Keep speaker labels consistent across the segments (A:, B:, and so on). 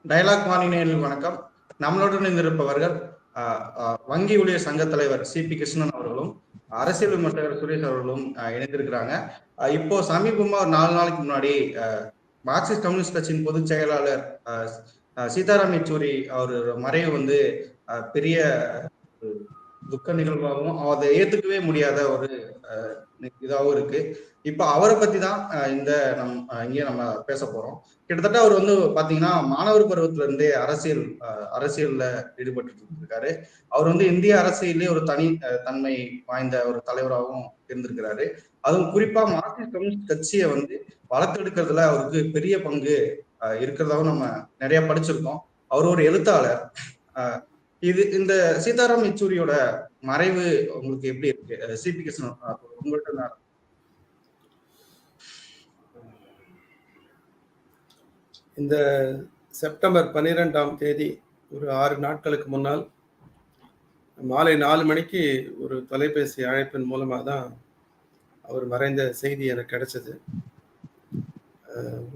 A: Dialogue வானிலையில் வணக்கம். நம்மளுடன் இணைந்திருப்பவர்கள் வங்கி ஊழியர் சங்க தலைவர் சிபி கிருஷ்ணன் அவர்களும், அரசியல் விமர்சகர் சுரேஷ் அவர்களும் இணைந்திருக்கிறாங்க. இப்போ சமீபமா ஒரு 4 நாளைக்கு முன்னாடி மார்க்சிஸ்ட் கம்யூனிஸ்ட் கட்சியின் பொதுச் செயலாளர் சீதாராம் யெச்சூரி அவர் மறைவு வந்து பெரிய துக்க நிகழ்வாகவும் அதை ஏத்துக்கவே முடியாத ஒரு இதாகவும் இருக்கு. இப்ப அவரை பத்தி தான் இங்கே நம்ம பேச போறோம். கிட்டத்தட்ட அவர் வந்து பாத்தீங்கன்னா மாணவர் பருவத்துல இருந்தே அரசியல்ல ஈடுபட்டு இருக்காரு. அவர் வந்து இந்திய அரசியலே ஒரு தன்மை வாய்ந்த ஒரு தலைவராகவும் இருந்திருக்கிறாரு. அதுவும் குறிப்பா மார்க்சிஸ்ட் கம்யூனிஸ்ட் கட்சியை வந்து வளர்த்தெடுக்கிறதுல அவருக்கு பெரிய பங்கு இருக்கிறதாவும் நம்ம நிறைய படிச்சிருக்கோம். அவர் ஒரு எழுத்தாளர். இந்த சீதாராம் யெச்சூரியோட மறைவு உங்களுக்கு எப்படி இருக்கு? சிபி கிருஷ்ணன் உங்கள்கிட்ட.
B: இந்த செப்டம்பர் 12ஆம் தேதி ஒரு 6 நாட்களுக்கு முன்னால் மாலை 4 மணிக்கு ஒரு தொலைபேசி அழைப்பின் மூலமாக தான் அவர் மறைந்த செய்தி எனக்கு கிடைச்சது.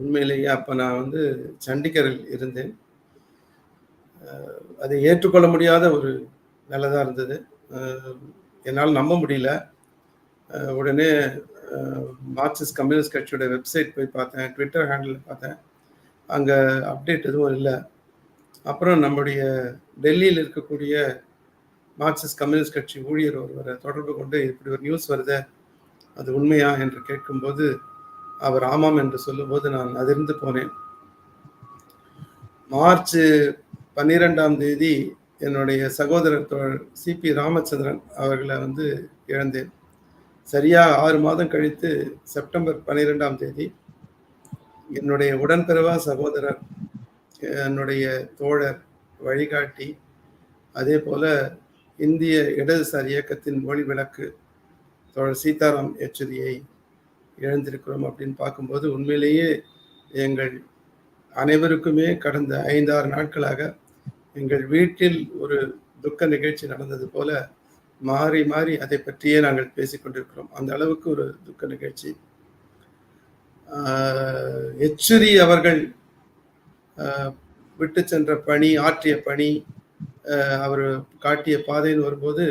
B: உண்மையிலேயே அப்போ நான் வந்து சண்டிகரில் இருந்தேன். அதை ஏற்றுக்கொள்ள முடியாத ஒரு நிலைதான் இருந்தது. என்னால் நம்ப முடியல. உடனே மார்க்சிஸ்ட் கம்யூனிஸ்ட் கட்சியோட வெப்சைட் போய் பார்த்தேன், ட்விட்டர் ஹேண்டில் பார்த்தேன். அங்கே அப்டேட் எதுவும் இல்லை. அப்புறம் நம்முடைய டெல்லியில் இருக்கக்கூடிய மார்க்சிஸ்ட் கம்யூனிஸ்ட் கட்சி ஊழியர் ஒருவரை தொடர்பு கொண்டு இப்படி ஒரு நியூஸ் வருது, அது உண்மையா என்று கேட்கும்போது அவர் ஆமாம் என்று சொல்லும்போது நான் அதிர்ந்து போனேன். மார்ச் 12ஆம் தேதி என்னுடைய சகோதரர் தோழர் சிபி ராமச்சந்திரன் அவர்களை வந்து இழந்தேன். சரியாக 6 மாதம் கழித்து செப்டம்பர் 12ஆம் தேதி என்னுடைய உடன்பிறவா சகோதரர், என்னுடைய தோழர், வழிகாட்டி, அதே போல இந்திய இடதுசாரி இயக்கத்தின் மொழி விளக்கு தோழர் சீதாராம் யெச்சூரியை இழந்திருக்கிறோம் அப்படின்னு பார்க்கும்போது உண்மையிலேயே எங்கள் அனைவருக்குமே கடந்த 5-6 நாட்களாக எங்கள் வீட்டில் ஒரு துக்க நிகழ்ச்சி நடந்தது போல மாறி மாறி அதை பற்றியே நாங்கள் பேசிக்கொண்டிருக்கிறோம். அந்த அளவுக்கு ஒரு துக்க நிகழ்ச்சி. யெச்சூரி அவர்கள் விட்டு சென்ற பணி, ஆற்றிய பணி, அவர் காட்டிய பாதைன்னு வரும்போது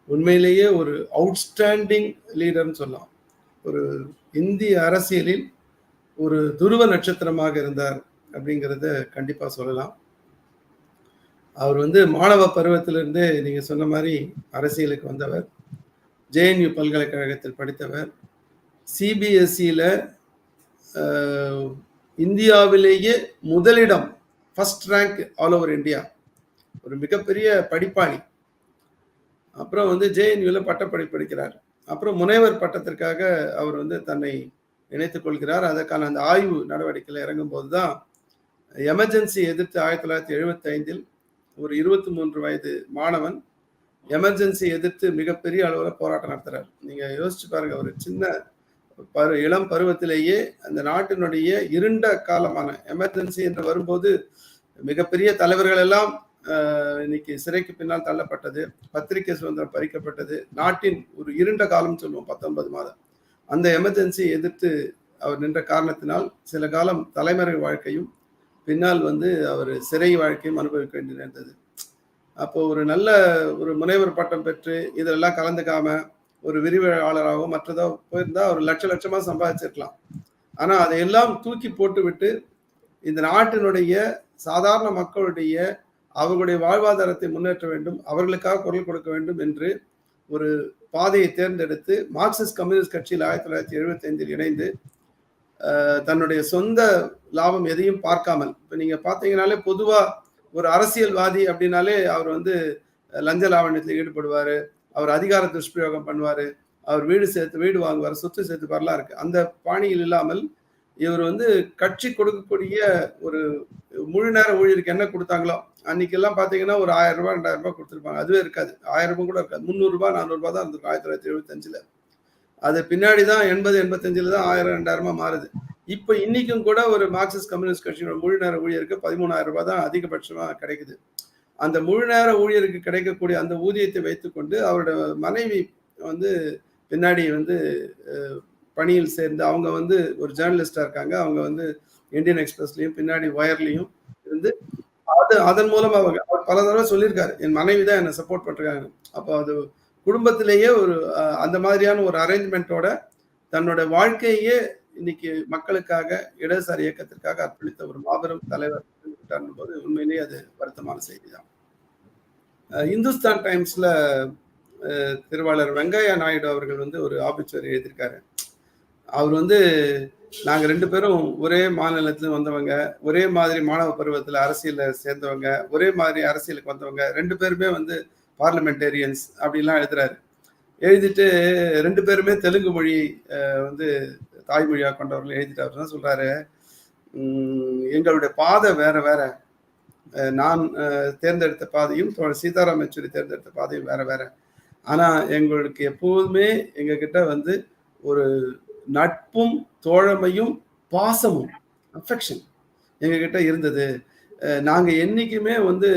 B: உண்மையிலேயே ஒரு அவுட்ஸ்டாண்டிங் லீடர்னு சொல்லலாம். ஒரு இந்திய அரசியலில் ஒரு துருவ நட்சத்திரமாக இருந்தார் அப்படிங்கிறத கண்டிப்பா சொல்லலாம். அவர் வந்து மாணவ பருவத்திலிருந்தே நீங்க சொன்ன மாதிரி அரசியலுக்கு வந்தவர். ஜேஎன்யூ பல்கலைக்கழகத்தில் படித்தவர். சிபிஎஸ்சியில் இந்தியாவிலேயே முதலிடம், first rank all over India, ஒரு மிகப்பெரிய படிப்பாளி. அப்புறம் வந்து ஜேஎன்யூவில் பட்டப்படிப்பு படிக்கிறார். அப்புறம் முனைவர் பட்டத்திற்காக அவர் வந்து தன்னை இணைத்துக் கொள்கிறார். அதற்கான அந்த ஆய்வு நடவடிக்கையில் இறங்கும் போது தான் எமர்ஜென்சி எதிர்த்து 1975 ஒரு 23 வயது மாணவன் எமர்ஜென்சி எதிர்த்து மிகப்பெரிய அளவில் போராட்டம் நடத்துறார். நீங்க யோசிச்சு பாருங்க, ஒரு சின்ன இளம் பருவத்திலேயே அந்த நாட்டினுடைய இருண்ட காலமான எமர்ஜென்சி என்று வரும்போது மிகப்பெரிய தலைவர்கள் எல்லாம் இன்னைக்கு சிறைக்கு பின்னால் தள்ளப்பட்டது, பத்திரிகை சுதந்திரம் பறிக்கப்பட்டது, நாட்டின் ஒரு இருண்ட காலம் சொல்லுவோம் 19 மாதம். அந்த எமர்ஜென்சி எதிர்த்து அவர் நின்ற காரணத்தினால் சில காலம் தலைமறை வாழ்க்கையும் பின்னால் வந்து அவர் சிறை வாழ்க்கையும் அனுபவிக்க வேண்டி நேர்ந்தது. அப்போ ஒரு நல்ல ஒரு முனைவர் பட்டம் பெற்று இதெல்லாம் கலந்துக்காம ஒரு விரிவாளராகவோ மற்றதோ போயிருந்தா ஒரு லட்சமா சம்பாதிச்சிருக்கலாம். ஆனா அதையெல்லாம் தூக்கி போட்டு விட்டு இந்த நாட்டினுடைய சாதாரண மக்களுடைய அவர்களுடைய வாழ்வாதாரத்தை முன்னேற்ற வேண்டும், அவர்களுக்காக குரல் கொடுக்க வேண்டும் என்று ஒரு பாதையை தேர்ந்தெடுத்து மார்க்சிஸ்ட் கம்யூனிஸ்ட் கட்சியில் 1975 இணைந்து தன்னுடைய சொந்த லாபம் எதையும் பார்க்காமல், இப்போ நீங்க பார்த்தீங்கன்னாலே பொதுவா ஒரு அரசியல்வாதி அப்படின்னாலே அவர் வந்து லஞ்ச லாவண்யத்தில் ஈடுபடுவார், அவர் அதிகார துஷ்பிரயோகம் பண்ணுவார், அவர் வீடு வாங்குவார், சொத்து சேர்த்து வரலாம் இருக்கு. அந்த பாணியில் இல்லாமல் இவர் வந்து கட்சி கொடுக்கக்கூடிய ஒரு முழு நேர ஊழியருக்கு என்ன கொடுத்தாங்களோ அன்னைக்கெல்லாம் பார்த்தீங்கன்னா ஒரு 1000 ரூபாய் 2000 ரூபாய் கொடுத்துருப்பாங்க. அதுவே இருக்காது, 1000 ரூபாய் கூட இருக்காது, 300 ரூபாய் 400 ரூபாய் தான் இருந்திருக்கும் 1975. அது பின்னாடி தான் 80-85 தான் 1000-2000 மாறுது. இப்போ இன்னைக்கும் கூட ஒரு மார்க்சிஸ்ட் கம்யூனிஸ்ட் கட்சியோட முழு நேர ஊழியருக்கு 13,000 ரூபாய் தான் அதிகபட்சமா கிடைக்குது. அந்த முழு நேர ஊழியருக்கு கிடைக்கக்கூடிய அந்த ஊதியத்தை வைத்துக்கொண்டு அவரோட மனைவி வந்து பின்னாடி வந்து பணியில் சேர்ந்து அவங்க வந்து ஒரு ஜேர்னலிஸ்டா இருக்காங்க. அவங்க வந்து இந்தியன் எக்ஸ்பிரஸ்லையும் பின்னாடி ஒயர்லையும் இருந்து அதன் மூலமா அவர் பல தடவை சொல்லியிருக்காரு, என் மனைவி தான் என்னை சப்போர்ட் பண்றாங்க. அப்போ அது குடும்பத்திலேயே ஒரு அந்த மாதிரியான ஒரு அரேஞ்ச்மெண்ட்டோட தன்னோட வாழ்க்கையே இன்னைக்கு மக்களுக்காக, இடதுசாரி இயக்கத்திற்காக அர்ப்பணித்த ஒரு மாபெரும் தலைவர் போது உண்மையிலேயே அது வருத்தமான செய்தி தான். இந்துஸ்தான் டைம்ஸ்ல திருவாளர் வெங்கையா நாயுடு அவர்கள் வந்து ஒரு ஆபிச்சுவரி எழுதியிருக்காரு. அவர் வந்து நாங்க 2 பேரும் ஒரே மாநிலத்துல வந்தவங்க, ஒரே மாதிரி மாணவ பருவத்துல அரசியல்ல சேர்ந்தவங்க, ஒரே மாதிரி அரசியலுக்கு வந்தவங்க, 2 பேருமே வந்து பார்லிமெண்டேரியன்ஸ் அப்படிலாம் எழுதுறாரு. எழுதிட்டு 2 பேருமே தெலுங்கு மொழி வந்து தாய்மொழியா கொண்டவர்கள் எழுதிட்டு அவர் தான் சொல்றாரு, எங்களுடைய பாதை வேற வேற, நான் தேர்ந்தெடுத்த பாதையும் சீதாராம் யெச்சூரி தேர்ந்தெடுத்த பாதையும் வேற வேற. ஆனா எங்களுக்கு எப்போதுமே எங்க கிட்ட வந்து ஒரு நட்பும் தோழமையும் பாசமும் அஃபெக்ஷன் எங்க கிட்ட இருந்தது. நாங்க என்னைக்குமே வந்து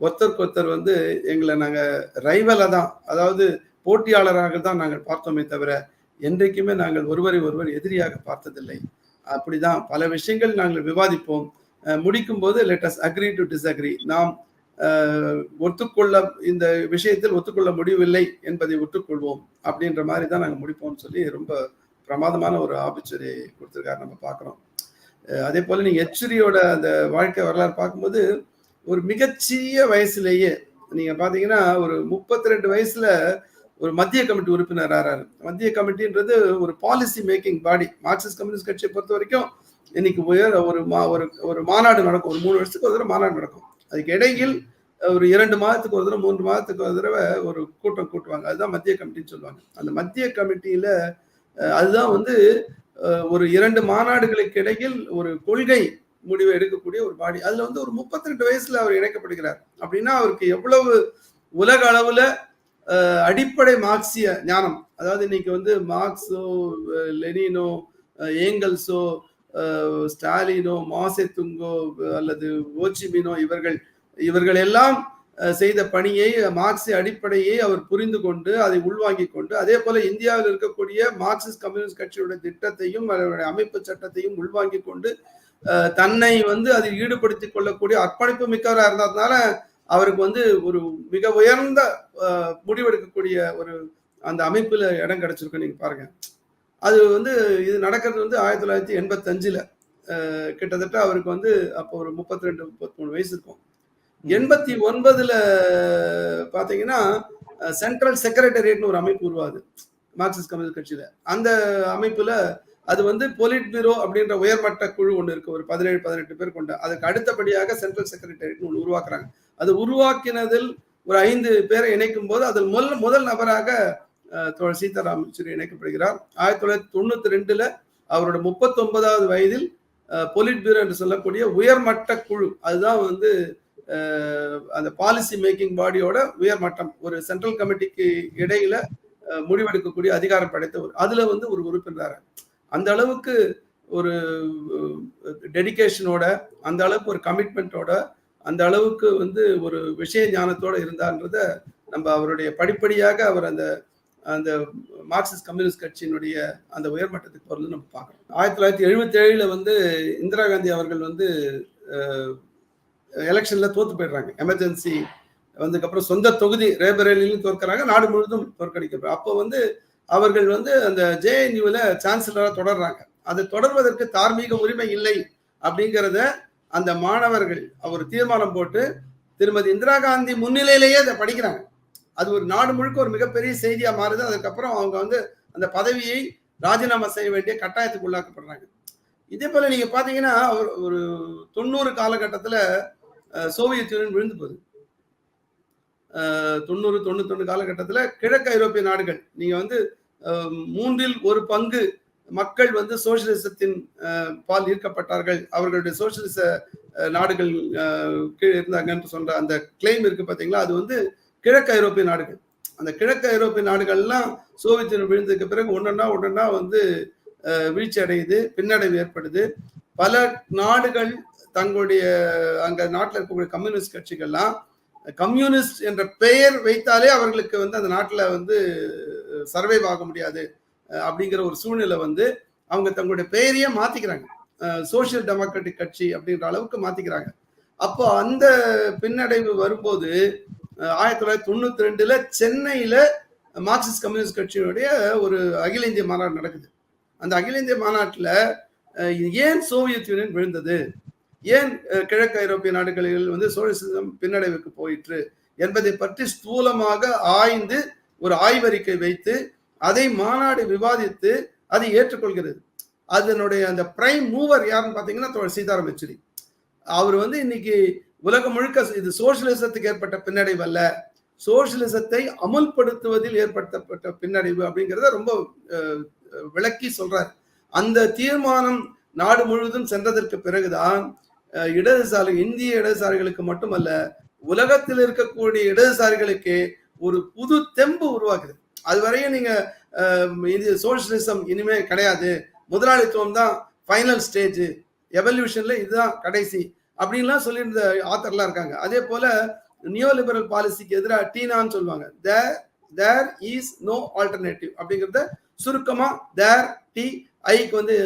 B: ஒருத்தருக்கு வந்து எங்களை நாங்க ரைவலா தான், அதாவது போட்டியாளராக தான் நாங்கள் பார்த்தோமே தவிர என்றைக்குமே நாங்கள் ஒருவரை ஒருவர் எதிரியாக பார்த்ததில்லை. அப்படிதான் பல விஷயங்கள் நாங்கள் விவாதிப்போம். முடிக்கும் போது let us agree to disagree. நாம் ஒத்துக்கொள்ள இந்த விஷயத்தில் ஒத்துக்கொள்ள முடியவில்லை என்பதை ஒத்துக்கொள்வோம் அப்படின்ற மாதிரி தான் நாங்கள் முடிப்போம்னு சொல்லி ரொம்ப பிரமாதமான ஒரு ஆபிச்சுவரி கொடுத்துருக்காரு, நம்ம பார்க்குறோம். அதே போல நீங்க யெச்சூரியோட அந்த வாழ்க்கை வரலாறு பார்க்கும்போது ஒரு மிகச்சிறிய வயசுலேயே நீங்க பாத்தீங்கன்னா ஒரு 32 வயசுல ஒரு மத்திய கமிட்டி உறுப்பினர் ஆறாரு. மத்திய கமிட்டின்றது ஒரு பாலிசி மேக்கிங் பாடி. மார்க்சிஸ்ட் கம்யூனிஸ்ட் கட்சியை பொறுத்த வரைக்கும் இன்னைக்கு ஒரு மாநாடு நடக்கும், ஒரு 3 வருஷத்துக்கு ஒரு தடவை மாநாடு நடக்கும். அதுக்கு இடையில் ஒரு 2 மாதத்துக்கு ஒரு தடவை 3 மாதத்துக்கு ஒரு தடவை ஒரு கூட்டம் கூட்டுவாங்க. அதுதான் மத்திய கமிட்டின்னு சொல்லுவாங்க. அந்த மத்திய கமிட்டியில அதுதான் வந்து ஒரு 2 மாநாடுகளுக்கு இடையில் ஒரு கொள்கை முடிவை எடுக்கக்கூடிய ஒரு பாடி. அதுல வந்து ஒரு 32 வயசுல அவர் இணைக்கப்படுகிறார். அப்படின்னா அவருக்கு எவ்வளவு உலக அளவுல அடிப்படை மார்க்சிய ஞானம், அதாவது இன்னைக்கு வந்து மார்க்ஸோ, லெனினோ, ஏங்கல்ஸோ, ஸ்டாலினோ, மாசெத்துங்கோ அல்லது ஓச்சிமினோ இவர்கள் எல்லாம் செய்த பணியை, மார்க்சிய அடிப்படையை அவர் புரிந்து கொண்டு அதை உள்வாங்கிக் கொண்டு, அதே போல இந்தியாவில் இருக்கக்கூடிய மார்க்சிஸ்ட் கம்யூனிஸ்ட் கட்சியுடைய திட்டத்தையும் அதனுடைய அமைப்பு சட்டத்தையும் உள்வாங்கிக் கொண்டு தன்னை வந்து அதில் ஈடுபடுத்திக் கொள்ளக்கூடிய அர்ப்பணிப்பு மிக்கவராக இருந்ததுனால அவருக்கு வந்து ஒரு மிக உயர்ந்த முடிவெடுக்கக்கூடிய ஒரு அந்த அமைப்புல இடம் கிடைச்சிருக்கு. நீங்க பாருங்க, அது வந்து இது நடக்கிறது வந்து 1985ல கிட்டத்தட்ட அவருக்கு வந்து அப்போ ஒரு 32 33 வயசு இருக்கும். 89ல பாத்தீங்கன்னா சென்ட்ரல் செக்ரட்டரியேட்னு ஒரு அமைப்பு உருவாது மார்க்சிஸ்ட் கம்யூனிஸ்ட் கட்சியில. அந்த அமைப்புல அது வந்து பொலிட் பியூரோ அப்படின்ற உயர்மட்ட குழு ஒன்று இருக்கு, ஒரு 17-18 பேர் கொண்ட. அதுக்கு அடுத்தபடியாக சென்ட்ரல் செக்ரட்டரியேட் ஒன்று உருவாக்குறாங்க. அது உருவாக்கினதில் ஒரு 5 பேரை இணைக்கும் போது அதில் முதல் நபராக சீதாராம் யெச்சூரி இணைக்கப்படுகிறார். 1992ல அவரோட 39வது வயதில் பொலிட் பியூரோ என்று சொல்லக்கூடிய உயர்மட்ட குழு, அதுதான் வந்து அந்த பாலிசி மேக்கிங் பாடியோட உயர்மட்டம், ஒரு சென்ட்ரல் கமிட்டிக்கு இடையில முடிவெடுக்கக்கூடிய அதிகாரம் படைத்த அதுல வந்து ஒரு உறுப்பினர். அந்த அளவுக்கு ஒரு டெடிகேஷனோட, அந்த அளவுக்கு ஒரு கமிட்மெண்டோட, அந்த அளவுக்கு வந்து ஒரு விஷய ஞானத்தோட இருந்தான்றத நம்ம அவருடைய படிப்படியாக அவர் அந்த அந்த மார்க்சிஸ்ட் கம்யூனிஸ்ட் கட்சியினுடைய அந்த உயர்மட்டத்துக்கு போறது நம்ம பார்க்கறோம். 1977ல வந்து இந்திரா காந்தி அவர்கள் வந்து எலெக்ஷன்ல தோத்து போயிடுறாங்க. எமர்ஜென்சி வந்ததுக்கப்புறம் சொந்த தொகுதி ரேபரேலியிலும் தோற்கிறாங்க, நாடு முழுவதும் தோற்கடிக்கிறாங்க. அப்போ வந்து அவர்கள் வந்து அந்த ஜேஎன்யூல சான்சலரா தொடர்றாங்க. அதை தொடர்வதற்கு தார்மீக உரிமை இல்லை அப்படிங்கிறத அந்த மாணவர்கள் அவர் தீர்மானம் போட்டு திருமதி இந்திரா காந்தி முன்னிலையிலேயே அதை படிக்கிறாங்க. அது ஒரு நாடு முழுக்க ஒரு மிகப்பெரிய செய்தியா மாறுது. அதுக்கப்புறம் அவங்க வந்து அந்த பதவியை ராஜினாமா செய்ய வேண்டிய கட்டாயத்துக்கு உள்ளாக்கப்படுறாங்க. இதே போல நீங்க பாத்தீங்கன்னா ஒரு 90 காலகட்டத்துல சோவியத் யூனியன் விழுந்து போகுது. 90-91 காலகட்டத்துல கிழக்கு ஐரோப்பிய நாடுகள், நீங்க வந்து 1/3 மக்கள் வந்து சோசியலிசத்தின் பால் ஈர்க்கப்பட்டார்கள், அவர்களுடைய சோசியலிச நாடுகள் கீழே இருந்தாங்கன்னு சொல்ற அந்த கிளைம் இருக்கு பாத்தீங்களா, அது வந்து கிழக்கு ஐரோப்பிய நாடுகள். அந்த கிழக்கு ஐரோப்பிய நாடுகள்லாம் சோவியத் யூனியன் விழுந்ததுக்கு பிறகு ஒன்னொன்னா வந்து வீழ்ச்சி அடையுது, பின்னடைவு ஏற்படுது. பல நாடுகள் தங்களுடைய அங்க நாட்டில் இருக்கக்கூடிய கம்யூனிஸ்ட் கட்சிகள்லாம் கம்யூனிஸ்ட் என்ற பெயர் வைத்தாலே அவர்களுக்கு வந்து அந்த நாட்டில் வந்து சர்வைவ் ஆக முடியாது அப்படிங்கிற ஒரு சூழ்நிலை வந்து அவங்க தங்களுடைய பெயரையே மாத்திக்கிறாங்க, சோசியல் டெமோக்ராட்டிக் கட்சி அப்படின்ற அளவுக்கு மாத்திக்கிறாங்க. அப்போ அந்த பின்னடைவு வரும்போது 1992 சென்னையில மார்க்சிஸ்ட் கம்யூனிஸ்ட் கட்சியினுடைய ஒரு அகில இந்திய மாநாடு நடக்குது. அந்த அகில இந்திய மாநாட்டில் ஏன் சோவியத் யூனியன் விழுந்தது, ஏன் கிழக்கு ஐரோப்பிய நாடுகளில் வந்து சோசியலிசம் பின்னடைவுக்கு போயிற்று என்பதை பற்றி ஸ்தூலமாக ஆய்ந்து ஒரு ஆய்வறிக்கை வைத்து அதை மாநாடு விவாதித்து அதை ஏற்றுக்கொள்கிறது. அதனுடைய அந்த பிரைம் மூவர் யாருன்னு பார்த்தீங்கன்னா சீதாராம் யெச்சூரி. அவர் வந்து இன்னைக்கு உலகம் முழுக்க இது சோசியலிசத்துக்கு ஏற்பட்ட பின்னடைவு அல்ல, சோசியலிசத்தை அமுல்படுத்துவதில் ஏற்படுத்தப்பட்ட பின்னடைவு அப்படிங்கிறத ரொம்ப விளக்கி சொல்றார். அந்த தீர்மானம் நாடு முழுவதும் சென்றதற்கு பிறகுதான் இடதுசாரி இந்திய இடதுசாரிகளுக்கு மட்டுமல்ல உலகத்தில் இருக்கக்கூடிய இடதுசாரிகளுக்கு ஒரு புது தெம்பு உருவாக்குது. அதுவரையும் நீங்க சோசியலிசம் இனிமே கிடையாது, முதலாளித்துவம் தான் ஃபைனல் ஸ்டேஜ், எவல்யூஷன்ல இதுதான் கடைசி அப்படின்லாம் சொல்லியிருந்த ஆத்தர்லாம் இருக்காங்க. அதே போல நியோ லிபரல் பாலிசிக்கு எதிராக டீனான்னு சொல்லுவாங்க, தேர் இஸ் நோ ஆல்டர்னேட்டிவ் அப்படிங்கிறத சுருக்கமா தேர் டி ஐக்கு வந்து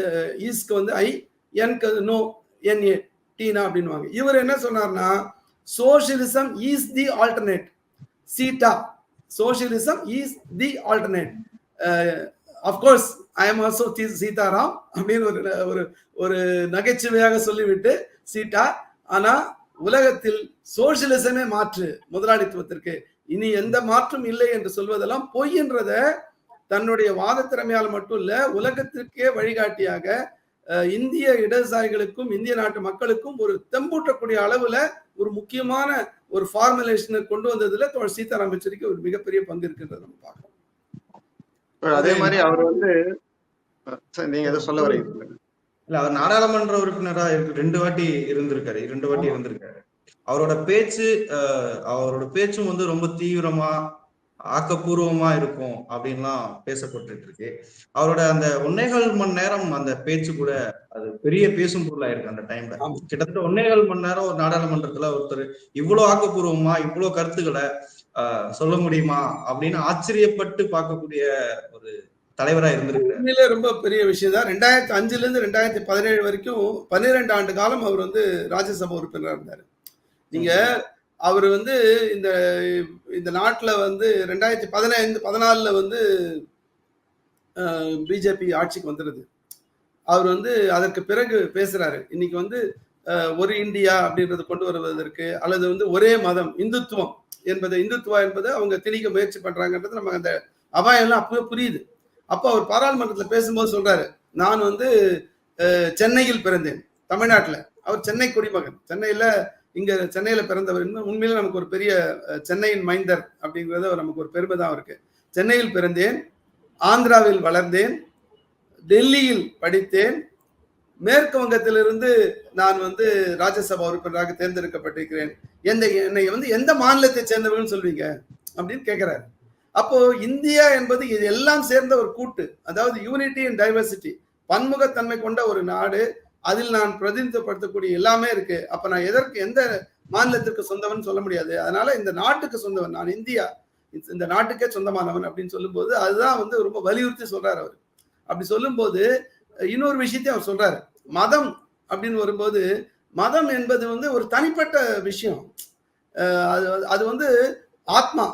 B: ஈஸ்க்கு வந்து ஐ, என்க்கு நோ என்ஏ டீனா அப்படின்வாங்க. இவர் என்ன சொன்னார்னா socialism is the alternate, cheetah socialism is the alternate. Of course I am also Sitaram அப்படின்னு ஒரு ஒரு நகைச்சுவையாக சொல்லிவிட்டு சீட்டா, ஆனா உலகத்தில் சோசியலிசமே மாற்று முதலாளித்துவத்திற்கு, இனி எந்த மாற்றும் இல்லை என்று சொல்வதெல்லாம் பொய் என்றத தன்னுடைய வாத திறமையால் மட்டும் இல்ல உலகத்திற்கே வழிகாட்டியாக இந்திய இடதுசாரிகளுக்கும் இந்திய நாட்டு மக்களுக்கும் ஒரு தெம்பூட்டக்கூடிய அளவுல ஒரு முக்கியமான ஒரு ஃபார்முலேஷனை கொண்டு வந்ததுல சீதாராம் யெச்சூரிக்கு ஒரு மிகப்பெரிய பங்கு இருக்குன்றத நம்ம பார்க்கணும்.
C: அதே மாதிரி அவர் வந்து நீங்க எதை சொல்ல வரீங்க?
A: இல்ல, அவர் நாடாளுமன்ற உறுப்பினரா 2 வாட்டி இருந்திருக்காரு. அவரோட பேச்சும் வந்து ரொம்ப தீவிரமா ஆக்கப்பூர்வமா இருக்கும் அப்படின்லாம் பேசப்பட்டு இருக்கு. அவரோட அந்த 1.25 மணி நேரம் அந்த பேச்சு கூட அது பெரிய பேசும் பொருளா இருக்கு. அந்த டைம்ல கிட்டத்தட்ட 1.25 மணி நேரம் ஒரு நாடாளுமன்றத்துல ஒருத்தர் இவ்வளவு ஆக்கப்பூர்வமா இவ்வளவு கருத்துக்களை சொல்ல முடியுமா அப்படின்னு ஆச்சரியப்பட்டு பார்க்கக்கூடிய ஒரு தலைவரா இருந்திருக்கு.
B: ரொம்ப பெரிய விஷயம் தான். 2005 இருந்து 2017 வரைக்கும் 12 ஆண்டு காலம் அவர் வந்து ராஜ்யசபா உறுப்பினராக இருந்தார். நீங்க அவர் வந்து இந்த நாட்டில் வந்து 2014 வந்து பிஜேபி ஆட்சிக்கு வந்துடுது. அவர் வந்து அதற்கு பிறகு பேசுறாரு, இன்னைக்கு வந்து ஒரு இந்தியா அப்படின்றத கொண்டு வருவதற்கு அல்லது வந்து ஒரே மதம் இந்துத்துவா என்பதை அவங்க திணிக்க முயற்சி பண்றாங்கன்றது நமக்கு அந்த அபாயம்லாம் அப்பவே புரியுது. அப்போ அவர் பாராளுமன்றத்தில் பேசும்போது சொல்றாரு, நான் வந்து சென்னையில் பிறந்தேன், தமிழ்நாட்டில். அவர் சென்னை குடிமகன், சென்னையில பிறந்தவர். உண்மையில நமக்கு ஒரு பெரிய சென்னையின் மைந்தர் அப்படிங்கிறது நமக்கு ஒரு பெருமை தான் இருக்கு. சென்னையில் பிறந்தேன், ஆந்திராவில் வளர்ந்தேன், டெல்லியில் படித்தேன், மேற்கு வங்கத்திலிருந்து நான் வந்து ராஜ்யசபா உறுப்பினராக தேர்ந்தெடுக்கப்பட்டிருக்கிறேன், என்னை வந்து எந்த மாநிலத்தை சேர்ந்தவர்கள் சொல்வீங்க அப்படின்னு கேட்கிறாரு. அப்போ இந்தியா என்பது இது எல்லாம் சேர்ந்த ஒரு கூட்டு, அதாவது யூனிட்டி அண்ட் டைவர்சிட்டி, பன்முகத்தன்மை கொண்ட ஒரு நாடு, அதில் நான் பிரதிநிதித்துவப்படுத்தக்கூடிய எல்லாமே இருக்கு. அப்ப நான் எந்த மாநிலத்திற்கு சொந்தவன் சொல்ல முடியாது, அதனால இந்த நாட்டுக்கு சொந்தவன், நான் இந்தியா, இந்த நாட்டுக்கே சொந்தமானவன் அப்படின்னு சொல்லும்போது அதுதான் வந்து ரொம்ப வலியுறுத்தி சொல்றாரு அவர். அப்படி சொல்லும்போது இன்னொரு விஷயத்தையும் அவர் சொல்றாரு, மதம் அப்படின்னு வரும்போது மதம் என்பது வந்து ஒரு தனிப்பட்ட விஷயம். அது வந்து ஆத்மா,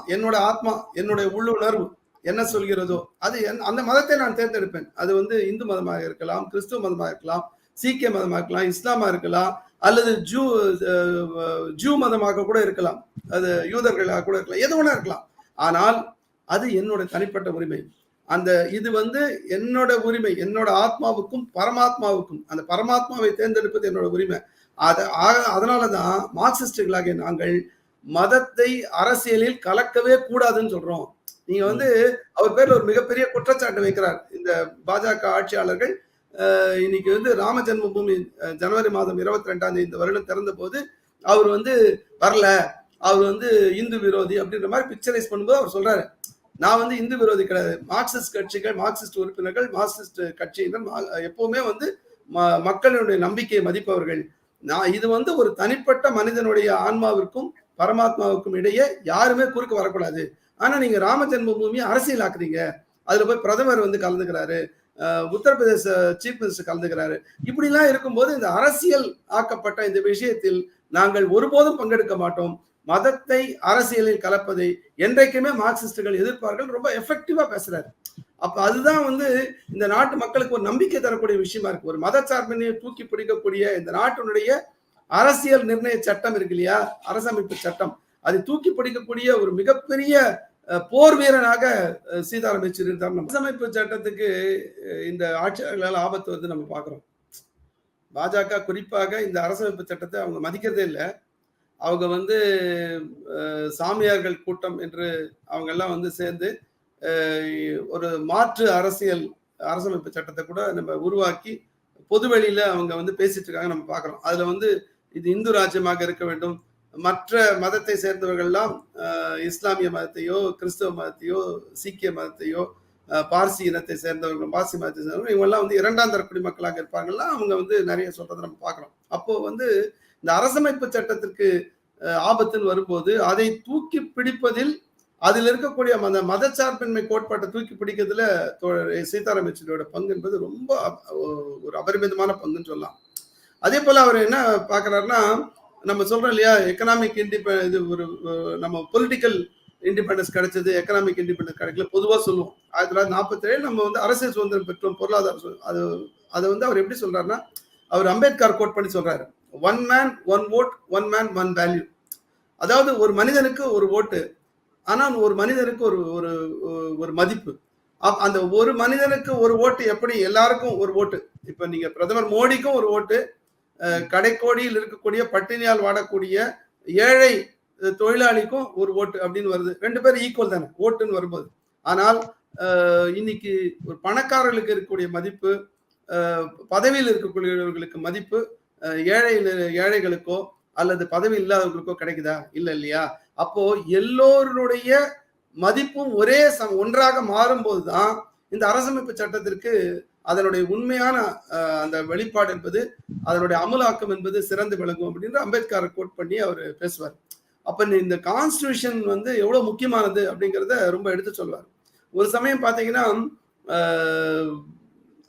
B: என்னுடைய உள்ளுணர்வு என்ன சொல்கிறதோ அது அந்த மதத்தை நான் தேர்ந்தெடுப்பேன். அது வந்து இந்து மதமாக இருக்கலாம், கிறிஸ்துவ மதமாக இருக்கலாம், சீக்கிய மதமாக இருக்கலாம், இஸ்லாமா இருக்கலாம், அல்லது ஜூ மதமாக கூட இருக்கலாம், அது யூதர்களாக கூட இருக்கலாம், எது வேணா இருக்கலாம். ஆனால் அது என்னோட தனிப்பட்ட உரிமை. இது வந்து என்னோட உரிமை, என்னோட ஆத்மாவுக்கும் பரமாத்மாவுக்கும், அந்த பரமாத்மாவை தேர்ந்தெடுப்பது என்னோட உரிமை. அதனாலதான் மார்க்சிஸ்டுகளாகிய நாங்கள் மதத்தை அரசியலில் கலக்கவே கூடாதுன்னு சொல்றோம். நீங்க வந்து அவர் பேர்ல ஒரு மிகப்பெரிய குற்றச்சாட்டு வைக்கிறார் இந்த பாஜக ஆட்சியாளர்கள். இன்னைக்கு வந்து ராம ஜென்ம பூமி ஜனவரி மாதம் 22 இந்த வருடம் திறந்த போது அவர் வந்து வரல, அவர் வந்து இந்து விரோதி அப்படின்ற மாதிரி பிக்சரைஸ் பண்ணும்போது அவர் சொல்றாரு, நான் வந்து இந்து விரோதி கிடையாது, மார்க்சிஸ்ட் கட்சிகள், மார்க்சிஸ்ட் உறுப்பினர்கள், மார்க்சிஸ்ட் கட்சியினர் எப்பவுமே வந்து மக்களுடைய நம்பிக்கையை மதிப்பவர்கள். இது வந்து ஒரு தனிப்பட்ட மனிதனுடைய ஆன்மாவிற்கும் பரமாத்மாவுக்கும் இடையே யாருமே குறுக்க வரக்கூடாது. ஆனா நீங்க ராம ஜென்ம பூமியை அரசியல் ஆக்குறீங்க, அதுல போய் பிரதமர் வந்து கலந்துக்கிறாரு, உத்தரப்பிரதேச சீஃப் மினிஸ்டர் கலந்துக்கிறாரு. இப்படிலாம் இருக்கும்போது இந்த அரசியல் ஆக்கப்பட்ட இந்த விஷயத்தில் நாங்கள் ஒருபோதும் பங்கெடுக்க மாட்டோம். மதத்தை அரசியலில் கலப்பதை என்றைக்குமே மார்க்சிஸ்டுகள் எதிர்ப்பார்கள். ரொம்ப எஃபெக்டிவா பேசுறாரு. அப்ப அதுதான் வந்து இந்த நாட்டு மக்களுக்கு ஒரு நம்பிக்கை தரக்கூடிய விஷயமா இருக்கு. ஒரு மதச்சார்பினை தூக்கி பிடிக்கக்கூடிய இந்த நாட்டினுடைய அரசியல் நிர்ணய சட்டம் இருக்கு இல்லையா, அரசமைப்பு சட்டம், அதை தூக்கி பிடிக்கக்கூடிய ஒரு மிகப்பெரிய போர் வீரனாக சீதாராம் யெச்சூரி இருந்தார். அரசமைப்பு சட்டத்துக்கு இந்த ஆட்சியாளர்களால் ஆபத்து வந்து நம்ம பார்க்கிறோம். பாஜக குறிப்பாக இந்த அரசமைப்பு சட்டத்தை அவங்க மதிக்கிறதே இல்லை. அவங்க வந்து சாமியார்கள் கூட்டம் என்று அவங்க எல்லாம் வந்து சேர்ந்து ஒரு மாற்று அரசமைப்பு சட்டத்தை கூட நம்ம உருவாக்கி பொதுவெளியில அவங்க வந்து பேசிட்டு இருக்காங்க, நம்ம பார்க்கிறோம். அதுல வந்து இது இந்து ராஜ்யமாக இருக்க வேண்டும், மற்ற மதத்தை சேர்ந்தவர்கள்லாம் இஸ்லாமிய மதத்தையோ கிறிஸ்தவ மதத்தையோ சீக்கிய மதத்தையோ பார்சி இனத்தை சேர்ந்தவர்கள் பார்சி மதத்தை சேர்ந்தவர்கள் இவங்கெல்லாம் வந்து இரண்டாம் தர குடிமக்களாக இருப்பாங்கலாம் அவங்க வந்து நிறைய சொல்றதை நம்ம பார்க்கிறோம். அப்போ வந்து இந்த அரசமைப்பு சட்டத்திற்கு ஆபத்துன்னு வரும்போது அதை தூக்கி பிடிப்பதில் அதில் இருக்கக்கூடிய அந்த மதச்சார்பின்மை கோட்பாட்டை தூக்கி பிடிக்கிறதுல சீதாராம் யெச்சூரியோட பங்கு என்பது ரொம்ப ஒரு அபரிமிதமான பங்குன்னு சொல்லலாம். அதே போல அவர் என்ன பாக்குறாருன்னா, நம்ம சொல்றோம் இல்லையா, எக்கனாமிக் இது ஒரு நம்ம பொலிட்டிக்கல் இண்டிபெண்டன்ஸ் கிடைச்சது, எக்கனாமிக் இண்டிபெண்டன்ஸ் கிடைக்கல பொதுவாக சொல்லுவோம். 1947 நம்ம வந்து அரசியல் சுதந்திரம் பெற்றோம், பொருளாதார அதை வந்து அவர் எப்படி சொல்றாருன்னா, அவர் அம்பேத்கர் கோட் பண்ணி சொல்றாரு, 1 man 1 vote 1 man 1 value. அதாவது ஒரு மனிதனுக்கு ஒரு ஓட்டு, ஆனால் ஒரு மனிதனுக்கு ஒரு ஒரு ஒரு மதிப்பு. அந்த ஒரு மனிதனுக்கு ஒரு ஓட்டு எப்படி எல்லாருக்கும் ஒரு ஓட்டு, இப்ப நீங்க பிரதமர் மோடிக்கும் ஒரு ஓட்டு, கடைக்கோடியில் இருக்கக்கூடிய பட்டினியால் வாடக்கூடிய ஏழை தொழிலாளிக்கும் ஒரு ஓட்டு அப்படின்னு வருது. 2 பேரும் ஈக்குவல் தானே ஓட்டுன்னு வரும்போது. ஆனால் இன்னைக்கு ஒரு பணக்காரர்களுக்கு இருக்கக்கூடிய மதிப்பு, பதவியில் இருக்கக்கூடியவர்களுக்கு மதிப்பு ஏழைகளுக்கோ அல்லது பதவி இல்லாதவர்களுக்கோ கிடைக்குதா? இல்ல இல்லையா? அப்போ எல்லோருடைய மதிப்பும் ஒன்றாக மாறும்போதுதான் இந்த அரசமைப்பு சட்டத்திற்கு அதனுடைய உண்மையான அந்த வெளிப்பாடு என்பது, அதனுடைய அமலாக்கம் என்பது சிறந்து விளங்கும் அப்படின்னு அம்பேத்கரை கோட் பண்ணி அவர் பேசுவார். அப்ப இந்த கான்ஸ்டிடியூஷன் வந்து எவ்வளவு முக்கியமானது அப்படிங்கிறத ரொம்ப எடுத்து சொல்வார். ஒரு சமயம் பாத்தீங்கன்னா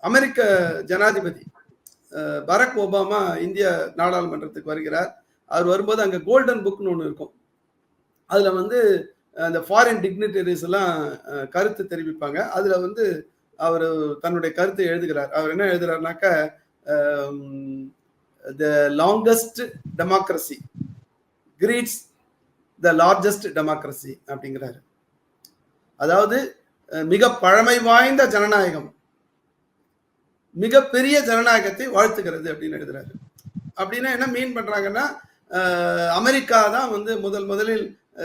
B: அமெரிக்க ஜனாதிபதி பராக் ஒபாமா இந்திய நாடாளுமன்றத்துக்கு வருகிறார். அவர் வரும்போது அங்க கோல்டன் புக்னு ஒன்று இருக்கும். அதுல வந்து அந்த ஃபாரின் டிக்னிட்டரிஸ் எல்லாம் கருத்து தெரிவிப்பாங்க. அதுல வந்து அவர் தன்னுடைய கருத்தை எழுதுகிறார். அவர் என்ன எழுதுறாருனாக்க, the longest democracy greets the largest டெமோக்ரஸி அப்படிங்கிறாரு. அதாவது மிக பழமை வாய்ந்த ஜனநாயகம் மிகப்பெரிய ஜனநாயகத்தை வாழ்த்துகிறது அப்படின்னு எழுதுறாரு. அப்படின்னா என்ன மீன் பண்றாங்கன்னா, அமெரிக்கா தான் வந்து முதலில்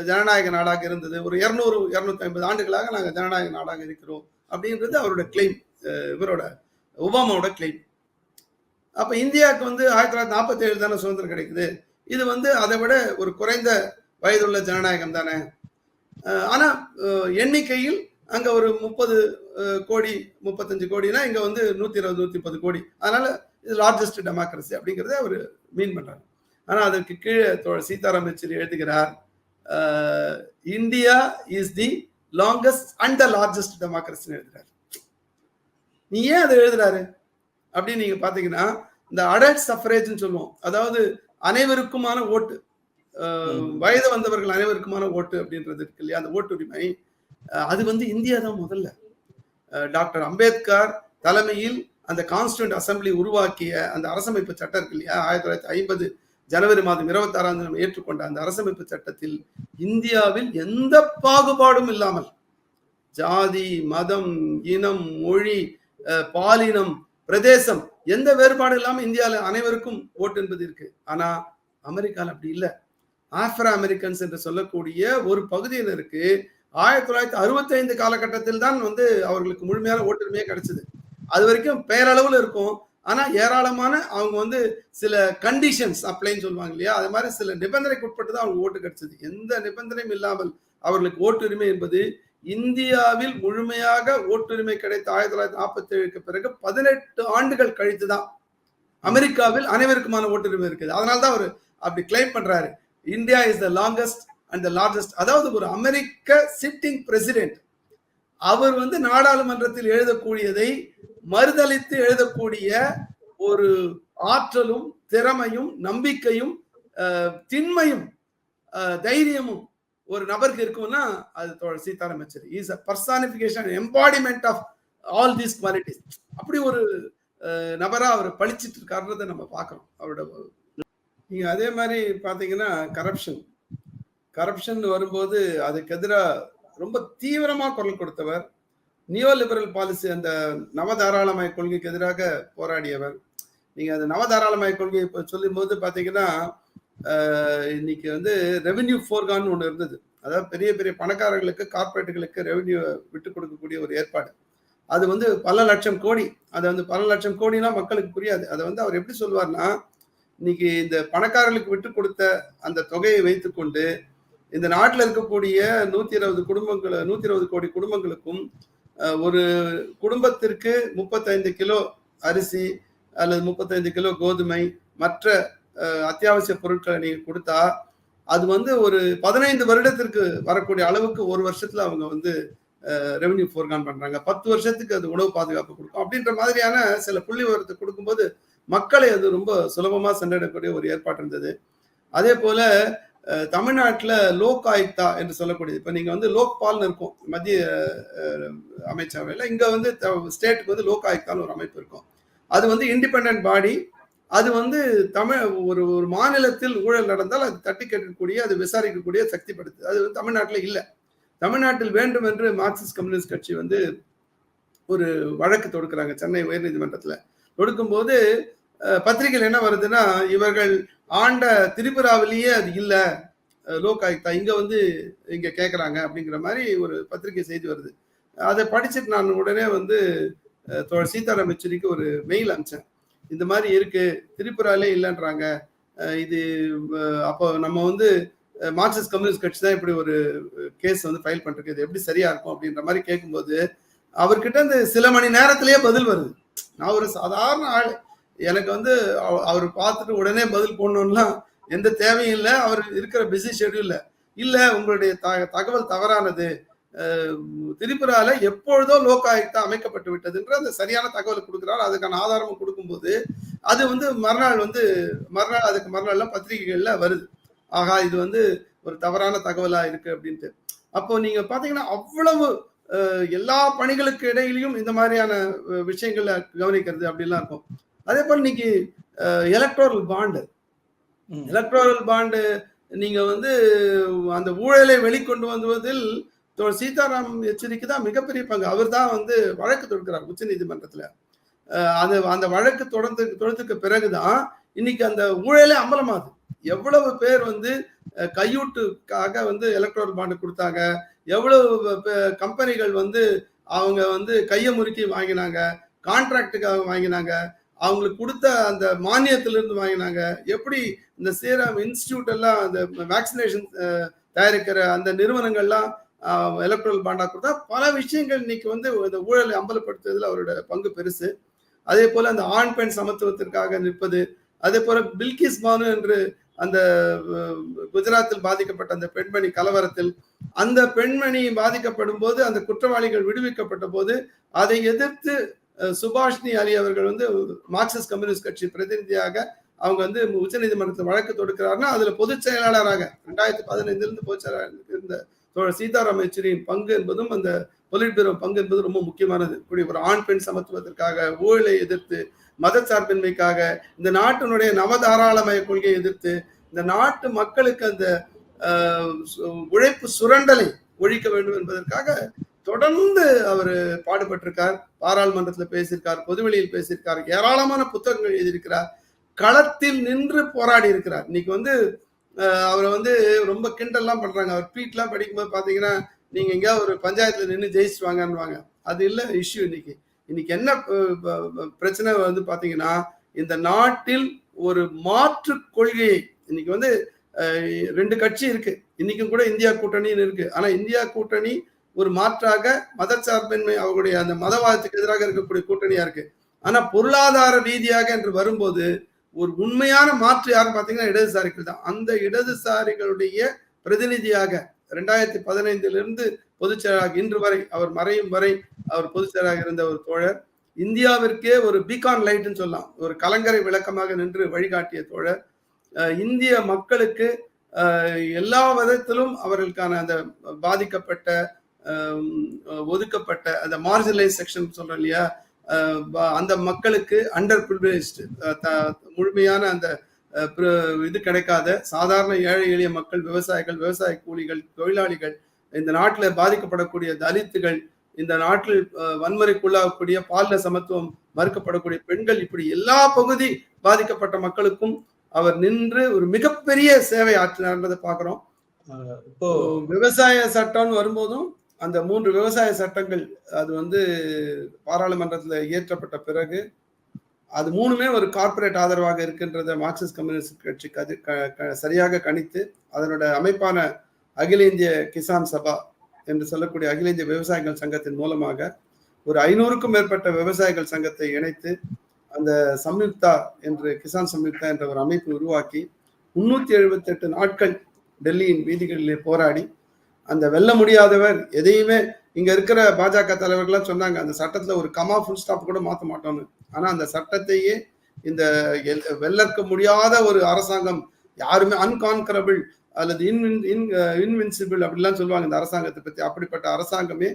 B: ஜனநாயக நாடாக இருந்தது, ஒரு 200-250 ஆண்டுகளாக நாங்கள் ஜனநாயக நாடாக இருக்கிறோம் அப்படின்றது அவரோட கிளைம், இவரோட ஒபாமாவோட கிளைம். அப்ப இந்தியாவுக்கு வந்து 1947 தானே சுதந்திரம் கிடைக்குது, இது வந்து அதை விட ஒரு குறைந்த வயதுள்ள ஜனநாயகம் தானே. ஆனா எண்ணிக்கையில் அங்க ஒரு 30 கோடி 35 கோடினா இங்க வந்து 120-130 கோடி, அதனால இது லார்ஜஸ்ட் டெமோக்ரஸி அப்படிங்கிறத அவர் மீன் பண்றாரு. ஆனா அதற்கு கீழே சீதாராம் யெச்சூரி எழுதுகிறார், India is the longest and the largest டெமோக்ரஸின்னு எழுதுறாரு. நீ ஏன் அதை எழுதுறாரு அப்படின்னு நீங்க பாத்தீங்கன்னா, இந்த அடல்ட் சஃப்ரேஜ்னு சொல்லுவோம், அதாவது அனைவருக்குமான ஓட்டு, வயது வந்தவர்கள் அனைவருக்குமான ஓட்டு அப்படின்றது இருக்கு இல்லையா, அந்த ஓட்டுரிமை, அது வந்து இந்தியா தான் முதல்ல. டாக்டர் அம்பேத்கர் தலைமையில் அந்த கான்ஸ்டியூண்ட் அசம்பிளி உருவாக்கிய அந்த அரசமைப்பு சட்டம் இருக்கு இல்லையா, 1950 ஜனவரி மாதம் 26ஆம் தேதி ஏற்றுக்கொண்ட அந்த அரசமைப்பு சட்டத்தில் இந்தியாவில் எந்த பாகுபாடும் இல்லாமல் ஜாதி, மதம், இனம், மொழி, பாலினம், பிரதேசம் எந்த வேறுபாடு இல்லாமல் இந்தியாவில் அனைவருக்கும் ஓட்டு என்பது இருக்கு. ஆனா அமெரிக்காவில் அப்படி இல்லை. ஆப்ரோ அமெரிக்கன்ஸ் என்று சொல்லக்கூடிய ஒரு பகுதியினருக்கு 1965 காலகட்டத்தில் தான் வந்து அவர்களுக்கு முழுமையான ஓட்டுரிமையே கிடைச்சது. அது வரைக்கும் பேரளவில் இருக்கும், ஆனா ஏராளமான அவங்க வந்து சில கண்டிஷன்ஸ் அப்ளைன்னு சொல்லுவாங்க இல்லையா, அது மாதிரி சில நிபந்தனைக்கு உட்பட்டு தான் அவங்க ஓட்டு கிடைச்சது. எந்த நிபந்தனையும் இல்லாமல் அவர்களுக்கு ஓட்டுரிமை என்பது இந்தியாவில் முழுமையாக ஓட்டுரிமை கிடைத்த 1947க்கு பிறகு 18 ஆண்டுகள் கழித்துதான் அமெரிக்காவில் அனைவருக்குமான ஓட்டுரிமை இருக்குது. அதனால்தான் அவர் அப்படி கிளைம் பண்றாரு, India is the longest and the largest. அதாவது ஒரு அமெரிக்க சிட்டிங் பிரசிடென்ட் அவர் வந்து நாடாளுமன்றத்தில் எழுதக்கூடியதை மறுதளித்து எழுதக்கூடிய ஒரு ஆற்றலும் திறமையும் நம்பிக்கையும் திண்மையும் தைரியமும் ஒரு நபருக்கு இருக்கும்னா அது தோழர் Sitaram Yechury is a personification embodiment of all these qualities. அப்படி ஒரு நபரா அவர் பழிச்சிட்டு இருக்காருன்றதை நம்ம பார்க்கிறோம் அவரோட. நீங்க அதே மாதிரி பாத்தீங்கன்னா கரப்ஷன் வரும்போது அதுக்கு எதிராக ரொம்ப தீவிரமா குரல் கொடுத்தவர். நியோ லிபரல் பாலிசி, அந்த நவதாராளமய கொள்கைக்கு எதிராக போராடியவர். நீங்க அந்த நவதாராளமய கொள்கையை சொல்லும் போது பாத்தீங்கன்னா இன்னைக்கு வந்து ரெவென்யூ ஃபோர்கான் ஒன்று இருந்தது. அதாவது பெரிய பெரிய பணக்காரர்களுக்கு, கார்பரேட்டுகளுக்கு ரெவென்யூ விட்டு கொடுக்கக்கூடிய ஒரு ஏற்பாடு. அது வந்து பல லட்சம் கோடி. அது வந்து பல லட்சம் கோடினா மக்களுக்கு புரியாது. அதை வந்து அவர் எப்படி சொல்வார்னா, இன்னைக்கு இந்த பணக்காரர்களுக்கு விட்டு கொடுத்த அந்த தொகையை வைத்துக்கொண்டு இந்த நாட்டில் இருக்கக்கூடிய 120 கோடி குடும்பங்களுக்கும் ஒரு குடும்பத்திற்கு 35 கிலோ அரிசி அல்லது 35 கிலோ கோதுமை, மற்ற அத்தியாவசிய பொருட்களை நீங்க கொடுத்தா அது வந்து ஒரு 15 வருடத்திற்கு வரக்கூடிய அளவுக்கு ஒரு வருஷத்துல அவங்க வந்து ரெவென்யூ ஃபோர்கான் பண்றாங்க. 10 வருஷத்துக்கு அது உணவு பாதுகாப்பு கொடுக்கும் அப்படின்ற மாதிரியான சில புள்ளி விவரத்தை கொடுக்கும்போது மக்களை அது ரொம்ப சுலபமா சென்றடையக்கூடிய ஒரு ஏற்பாடு இருந்தது. அதே போல தமிழ்நாட்டில் லோக் ஆயுக்தா என்று சொல்லக்கூடியது, இப்போ நீங்க வந்து லோக்பால்னு இருக்கும் மத்திய அமைச்சரவையில், இங்க வந்து ஸ்டேட்டுக்கு வந்து லோக் ஆயுக்தான்னு ஒரு அமைப்பு இருக்கும். அது வந்து இண்டிபெண்டன்ட் பாடி. அது வந்து ஒரு மாநிலத்தில் ஊழல் நடந்தால் அது தட்டி கேட்கக்கூடிய, அது விசாரிக்கக்கூடிய சக்தி படுத்து. அது வந்து தமிழ்நாட்டில் இல்லை. தமிழ்நாட்டில் வேண்டும் என்று மார்க்சிஸ்ட் கம்யூனிஸ்ட் கட்சி வந்து ஒரு வழக்கு தொடுக்கிறாங்க சென்னை உயர்நீதிமன்றத்தில். தொடுக்கும்போது பத்திரிகையில் என்ன வருதுன்னா, இவர்கள் ஆண்ட திரிபுராவிலேயே அது இல்லை லோக் ஆயுக்தா, இங்க வந்து இங்க கேட்கறாங்க அப்படிங்கிற மாதிரி ஒரு பத்திரிகை செய்தி வருது. அதை படிச்சுட்டு நான் உடனே வந்து தோழர் சீதாராம் யெச்சூரிக்கு ஒரு மெயில் அனுப்பிச்சேன். இந்த மாதிரி இருக்கு, திரிபுராலே இல்லைன்றாங்க, இது அப்போ நம்ம வந்து மார்க்சிஸ்ட் கம்யூனிஸ்ட் கட்சி தான் இப்படி ஒரு கேஸ் வந்து ஃபைல் பண்றது, இது எப்படி சரியா இருக்கும் அப்படின்ற மாதிரி கேட்கும்போது அவர்கிட்ட இந்த சில மணி நேரத்திலேயே பதில் வருது. நான் ஒரு சாதாரண ஆள், எனக்கு வந்து அவர் பார்த்துட்டு உடனே பதில் போடணும்லாம் எந்த தேவையும் இல்லை. அவர் இருக்கிற பிஸி ஷெட்யூல்ல இல்லை, உங்களுடைய தகவல் தவறானது, திரிபுரால எப்பொழுதோ லோக் ஆயுக்தா அமைக்கப்பட்டு விட்டதுன்ற அந்த சரியான தகவல் கொடுக்குறாரு. அதுக்கான ஆதாரமும் கொடுக்கும்போது அது வந்து மறுநாள் அதுக்கு மறுநாள்லாம் பத்திரிகைகள்ல வருது, ஆகா இது வந்து ஒரு தவறான தகவலா இருக்கு அப்படின்ட்டு. அப்போ நீங்க பாத்தீங்கன்னா அவ்வளவு எல்லா பணிகளுக்கு இடையிலையும் இந்த மாதிரியான விஷயங்களை கவனிக்கிறது அப்படிலாம் இருக்கும். அதே போல இன்னைக்கு எலக்ட்ரல் பாண்டு நீங்க வந்து அந்த ஊழலை வெளிக்கொண்டு வருவதில் சீதாராம் யெச்சூரிக்கு தான் மிகப்பெரிய பங்கு. அவர் தான் வந்து வழக்கு தொடுக்கிறார் உச்ச நீதிமன்றத்துல. அந்த வழக்கு தொடர்ந்ததுக்கு பிறகுதான் இன்னைக்கு அந்த ஊழலே அம்பலமாகுது. எவ்வளவு பேர் வந்து கையூட்டுக்காக வந்து எலக்ட்ரல் பாண்டு கொடுத்தாங்க, எவ்வளவு கம்பெனிகள் வந்து அவங்க வந்து கையை முறுக்கி வாங்கினாங்க, கான்ட்ராக்டுக்காக வாங்கினாங்க, அவங்களுக்கு கொடுத்த அந்த மானியத்திலிருந்து வாங்கினாங்க, எப்படி இந்த சீரம் இன்ஸ்டிடியூட் எல்லாம் அந்த வேக்சினேஷன் தயாரிக்கிற அந்த நிறுவனங்கள்லாம் எலக்ட்ரல் பாண்டா கொடுத்தா பல விஷயங்கள் இன்னைக்கு வந்து இந்த ஊழலை அம்பலப்படுத்துவதில் அவரோட பங்கு பெருசு. அதே போல அந்த ஆண் பெண் சமத்துவத்திற்காக நிற்பது, அதே போல பில்கிஸ் பானு என்று அந்த குஜராத்தில் பாதிக்கப்பட்ட அந்த பெண்மணி கலவரத்தில் அந்த பெண்மணி பாதிக்கப்படும் போது அந்த குற்றவாளிகள் விடுவிக்கப்பட்ட போது அதை எதிர்த்து சுபாஷினி அலி அவர்கள் வந்து மார்க்சிஸ்ட் கம்யூனிஸ்ட் கட்சி பிரதிநிதியாக அவங்க வந்து உச்ச நீதிமன்றத்தில் வழக்கு தொடுக்கிறாருன்னா அதுல பொதுச் செயலாளராக 2015 பொதுச் செயலாளர் இருந்த சீதாராம் யெச்சூரியின் பங்கு என்பதும் அந்த பொலிட் பியூரோ பங்கு என்பது ரொம்ப முக்கியமானது. இப்படி ஒரு ஆண் பெண் சமத்துவத்திற்காக, ஊழலை எதிர்த்து, மதச்சார்பின்மைக்காக, இந்த நாட்டினுடைய நவதாராளமய கொள்கையை எதிர்த்து, இந்த நாட்டு மக்களுக்கு அந்த உழைப்பு சுரண்டலை ஒழிக்க வேண்டும் என்பதற்காக தொடர்ந்து அவர் பாடுபட்டிருக்கார். பாராளுமன்றத்தில் பேசியிருக்கார், பொதுவெளியில் பேசியிருக்கார், ஏராளமான புத்தகங்கள் எழுதியிருக்கிறார், களத்தில் நின்று போராடி இருக்கிறார். இன்னைக்கு வந்து அவரை வந்து ரொம்ப கிண்டல்லாம் பண்றாங்க. அவர் ட்வீட்லாம் படிக்கும்போது பாத்தீங்கன்னா நீங்க எங்கேயாவது ஒரு பஞ்சாயத்துல நின்று ஜெயிச்சுட்டு வாங்கன்னு. அது இல்லை இஷ்யூ. இன்னைக்கு என்ன பிரச்சனை வந்து பாத்தீங்கன்னா, இந்த நாட்டில் ஒரு மாற்று கொள்கையை இன்னைக்கு வந்து 2 கட்சி இருக்கு. இன்னைக்கும் கூட இந்தியா கூட்டணின்னு இருக்கு. ஆனா இந்தியா கூட்டணி ஒரு மாற்றாக மதச்சார்பின்மை அவங்களுடைய அந்த மதவாதத்துக்கு எதிராக இருக்கக்கூடிய கூட்டணியா இருக்கு. ஆனா பொருளாதார ரீதியாக என்று வரும்போது ஒரு உண்மையான மாற்று யாருன்னு பாத்தீங்கன்னா இடதுசாரிகள் தான். அந்த இடதுசாரிகளுடைய பிரதிநிதியாக 2015 பொதுச் செயலாளர் இன்று வரை, அவர் மறையும் வரை அவர் பொதுச் செயலாளர் இருந்த ஒரு தோழர், இந்தியாவிற்கே ஒரு பீகான் லைட்னு சொல்லலாம், ஒரு கலங்கரை விளக்கமாக நின்று வழிகாட்டிய தோழர். இந்திய மக்களுக்கு எல்லா விதத்திலும் அவர்களுக்கான அந்த பாதிக்கப்பட்ட ஒதுக்கப்பட்ட அந்த மார்ஜினலைஸ் செக்ஷன் சொல்றோம் இல்லையா, அந்த மக்களுக்கு அண்டர் ப்ரிவிலேஜ்டு முழுமையான அந்த இது கிடைக்காத சாதாரண ஏழை எளிய மக்கள், விவசாயிகள், விவசாய கூலிகள், தொழிலாளிகள், இந்த நாட்டில் பாதிக்கப்படக்கூடிய தலித்துகள், இந்த நாட்டில் வன்முறைக்குள்ளாகக்கூடிய பாலின சமத்துவம் மறுக்கப்படக்கூடிய பெண்கள், இப்படி எல்லா பகுதி பாதிக்கப்பட்ட மக்களுக்கும் அவர் நின்று ஒரு மிகப்பெரிய சேவை ஆற்றினார்ன்றதை பார்க்கிறோம். இப்போ விவசாய சட்டம்னு வரும்போதும் அந்த 3 விவசாய சட்டங்கள் அது பாராளுமன்றத்தில் இயற்றப்பட்ட பிறகு அது 3மே ஒரு கார்ப்பரேட் ஆதரவாக இருக்கின்றத மார்க்சிஸ்ட் கம்யூனிஸ்ட் கட்சி சரியாக கணித்து அதனோட அமைப்பான அகில இந்திய கிசான் சபா என்று சொல்லக்கூடிய அகில இந்திய விவசாயிகள் சங்கத்தின் மூலமாக ஒரு 500க்கும் மேற்பட்ட விவசாயிகள் சங்கத்தை இணைத்து அந்த சம்யுக்தா என்று கிசான் சம்யுக்தா என்ற ஒரு அமைப்பு உருவாக்கி 378 நாட்கள் டெல்லியின் வீதிகளிலே போராடி அந்த வெல்ல முடியாதவர் எதையுமே இங்க இருக்கிற பாஜக தலைவர்கள்லாம் சொன்னாங்க அந்த சட்டத்துல ஒரு கமா ஃபுல் ஸ்டாப் கூட மாற்ற மாட்டோம்னு. ஆனா அந்த சட்டத்தையே இந்த வெல்லக்க முடியாத ஒரு அரசாங்கம், யாருமே அன்கான்கரபிள் அல்லது இன்வின்சிபிள் அப்படிலாம் சொல்லுவாங்க இந்த அரசாங்கத்தை பத்தி, அப்படிப்பட்ட அரசாங்கமே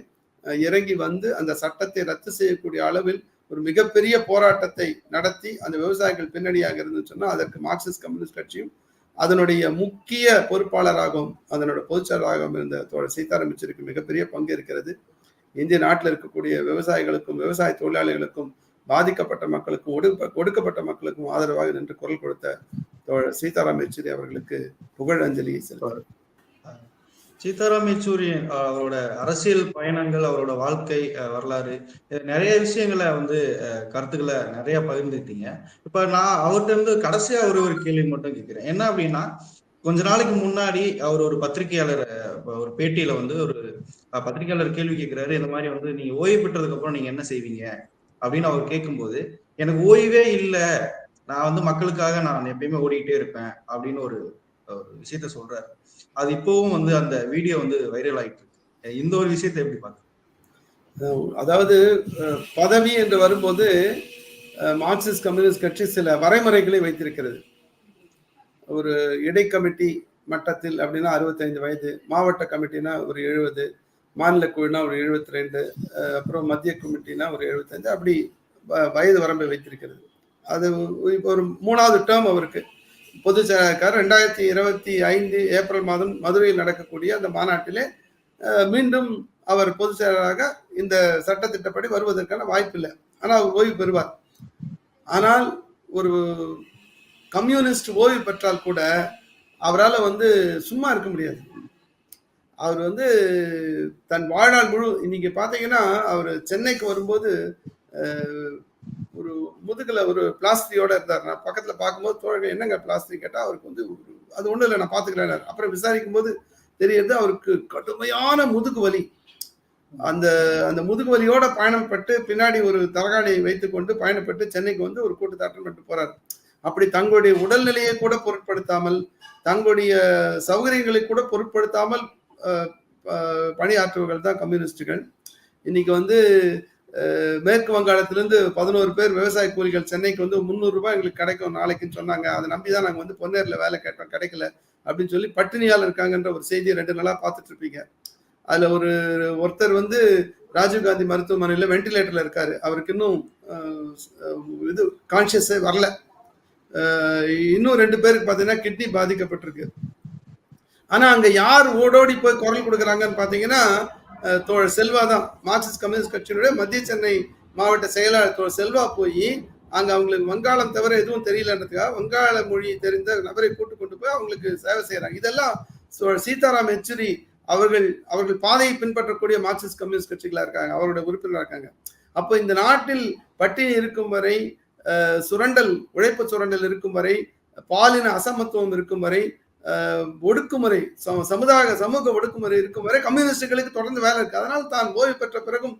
B: இறங்கி வந்து அந்த சட்டத்தை ரத்து செய்யக்கூடிய அளவில் ஒரு மிகப்பெரிய போராட்டத்தை நடத்தி அந்த விவசாயிகள் பின்னணியாக இருந்துன்னு சொன்னா அதற்கு மார்க்சிஸ்ட் கம்யூனிஸ்ட் கட்சியும் அதனுடைய முக்கிய பொறுப்பாளராகவும் அதனோட பொதுச்செயலாளராகவும் இருந்த தோழர் சீதாராம் யெச்சூரிக்கு மிகப்பெரிய பங்கு இருக்கிறது. இந்திய நாட்டில் இருக்கக்கூடிய விவசாயிகளுக்கும் விவசாய தொழிலாளிகளுக்கும் பாதிக்கப்பட்ட மக்களுக்கும் ஒடுக்கப்பட்ட மக்களுக்கும் ஆதரவாக நின்று குரல் கொடுத்த தோழர் சீதாராம் யெச்சூரி அவர்களுக்கு புகழஞ்சலியை செலுத்துவார்.
A: சீதாராம் யெச்சூரி அவரோட அரசியல் பயணங்கள், அவரோட வாழ்க்கை வரலாறு, நிறைய விஷயங்களை கருத்துக்களை நிறைய பகிர்ந்துட்டீங்க. இப்ப நான் அவர்கிட்ட இருந்து கடைசியா ஒரு கேள்வி மட்டும் கேட்கிறேன். என்ன அப்படின்னா, கொஞ்ச நாளைக்கு முன்னாடி அவர் ஒரு பத்திரிகையாளர் ஒரு பேட்டியில ஒரு பத்திரிகையாளர் கேள்வி கேட்கிறாரு, இந்த மாதிரி நீங்க ஓய்வு பெற்றதுக்கு அப்புறம் நீங்க என்ன செய்வீங்க அப்படின்னு அவர் கேட்கும்போது, எனக்கு ஓய்வே இல்லை, நான் மக்களுக்காக நான் எப்பயுமே ஓடிக்கிட்டே இருப்பேன் அப்படின்னு ஒரு விஷயத்த சொல்றாரு. அது இப்பவும் அந்த வீடியோ வைரல் ஆயிட்டு இருக்கு. இந்த ஒரு விஷயத்தை எப்படி பார்க்க?
B: அதாவது பதவி என்று வரும்போது மார்க்சிஸ்ட் கம்யூனிஸ்ட் கட்சி சில வரைமுறைகளை வைத்திருக்கிறது. ஒரு இடை கமிட்டி மட்டத்தில் அப்படின்னா 65 வயது, மாவட்ட கமிட்டினா ஒரு 70, மாநில குழுனா ஒரு 72, அப்புறம் மத்திய கமிட்டினா ஒரு 75, அப்படி வயது வரம்பை வைத்திருக்கிறது. அது இப்போ ஒரு 3வது டேர்ம் அவருக்கு பொதுச் செயலாளர் 2025 ஏப்ரல் மாதம் மதுரையில் நடக்கக்கூடிய அந்த மாநாட்டிலே மீண்டும் அவர் பொதுச் செயலாளராக இந்த சட்டத்திட்டப்படி வருவதற்கான வாய்ப்பு இல்லை. ஆனால் அவர் ஓய்வு பெறுவார். ஆனால் ஒரு கம்யூனிஸ்ட் ஓய்வு பெற்றால் கூட அவரால் சும்மா இருக்க முடியாது. அவர் தன் வாழ்நாள் முழு, இன்னைக்கு பார்த்தீங்கன்னா அவர் சென்னைக்கு வரும்போது ஒரு முதுகுல ஒரு பிளாஸ்டியோட இருந்தார். நான் பக்கத்துல பார்க்கும்போது தோழர்கள் என்னங்க பிளாஸ்டிக் கேட்டா அவருக்கு அது ஒண்ணும் இல்லை, நான் பாத்துக்கிறேன். அப்புறம் விசாரிக்கும் போது தெரியுது அவருக்கு கடுமையான முதுகு வலி. அந்த அந்த முதுகு வலியோட பயணப்பட்டு பின்னாடி ஒரு தலகாணியை வைத்துக் கொண்டு பயணப்பட்டு சென்னைக்கு ஒரு கூட்டத்தை அட்டன் பண்ணிட்டு போறாரு. அப்படி தங்களுடைய உடல்நிலையை கூட பொருட்படுத்தாமல், தங்களுடைய சௌகரியங்களை கூட பொருட்படுத்தாமல் பணியாற்றுவர்கள் தான் கம்யூனிஸ்டுகள். இன்னைக்கு மேற்கு வங்காளத்திலிருந்து 11 பேர் விவசாய கூலிகள் சென்னைக்கு 300 ரூபாய் எங்களுக்கு கிடைக்கும் நாளைக்குன்னு சொன்னாங்க. அதை நம்பிதான் நாங்க பொன்னேர்ல வேலை கேட்டோம், கிடைக்கல அப்படின்னு சொல்லி பட்டினியால் இருக்காங்கன்ற ஒரு செய்தியை 2 நாளா பார்த்துட்டு இருப்பீங்க. அதுல ஒருத்தர் ராஜீவ்காந்தி மருத்துவமனையில வெண்டிலேட்டர்ல இருக்காரு. அவருக்கு இன்னும் இது கான்சியஸே வரல. இன்னும் 2 பேருக்கு பாத்தீங்கன்னா கிட்னி பாதிக்கப்பட்டிருக்கு. ஆனா அங்க யார் ஓடோடி போய் குரல் கொடுக்குறாங்கன்னு பாத்தீங்கன்னா தோழர் செல்வா தான். மார்க்சிஸ்ட் கம்யூனிஸ்ட் கட்சியினுடைய மத்திய சென்னை மாவட்ட செயலாளர் தோழர் செல்வா போய் அங்க அவங்களுக்கு வங்காளம் தவிர எதுவும் தெரியலன்றதுக்காக வங்காள மொழி தெரிந்த நபரை கூட்டு கொண்டு போய் அவங்களுக்கு சேவை செய்யறாங்க. இதெல்லாம் சீதாராம் யெச்சூரி அவர்கள் பாதையை பின்பற்றக்கூடிய மார்க்சிஸ்ட் கம்யூனிஸ்ட் கட்சிகளா இருக்காங்க, அவருடைய உறுப்பினராக இருக்காங்க. அப்போ இந்த நாட்டில் பட்டினி இருக்கும் வரை, சுரண்டல், உழைப்பு சுரண்டல் இருக்கும் வரை, பாலின அசமத்துவம் இருக்கும் வரை, ஒடுக்குமுறை, சமூக ஒடுக்குமுறை இருக்கும் வரை கம்யூனிஸ்டுகளுக்கு தொடர்ந்து வேலை இருக்கு. அதனால தான் ஓய்வு பெற்ற பிறகும்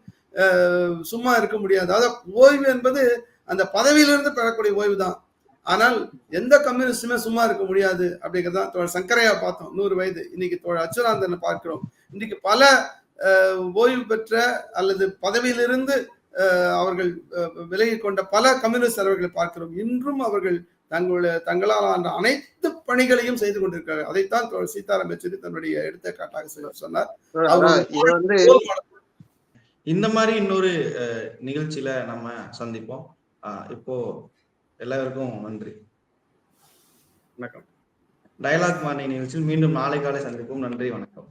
B: சும்மா இருக்க முடியாது. அதாவது ஓய்வு என்பது அந்த பதவியிலிருந்து பெறக்கூடிய ஓய்வு தான். ஆனால் எந்த கம்யூனிஸ்டுமே சும்மா இருக்க முடியாது அப்படிங்கிறதான். தோழர் சங்கரையா பார்த்தோம் 100 வயது. இன்னைக்கு தோழர் அச்சுராந்தனை பார்க்கிறோம். இன்னைக்கு பல ஓய்வு பெற்ற அல்லது பதவியிலிருந்து அவர்கள் விலகி கொண்ட பல கம்யூனிஸ்ட் தலைவர்களை பார்க்கிறோம். இன்றும் அவர்கள் தங்களால் ஆன அனைத்து பணிகளையும் செய்து கொண்டிருக்கிறார்கள். அதைத்தான் சீதாராம் யெச்சூரி தன்னுடைய எடுத்துக்காட்டாக சொன்னார்.
C: இது வந்து
A: இந்த மாதிரி இன்னொரு நிகழ்ச்சியில நம்ம சந்திப்போம். இப்போ எல்லாருக்கும் நன்றி,
B: வணக்கம்.
A: டயலாக் மார்னிங் நிகழ்ச்சியில் மீண்டும் நாளை காலை சந்திப்போம். நன்றி, வணக்கம்.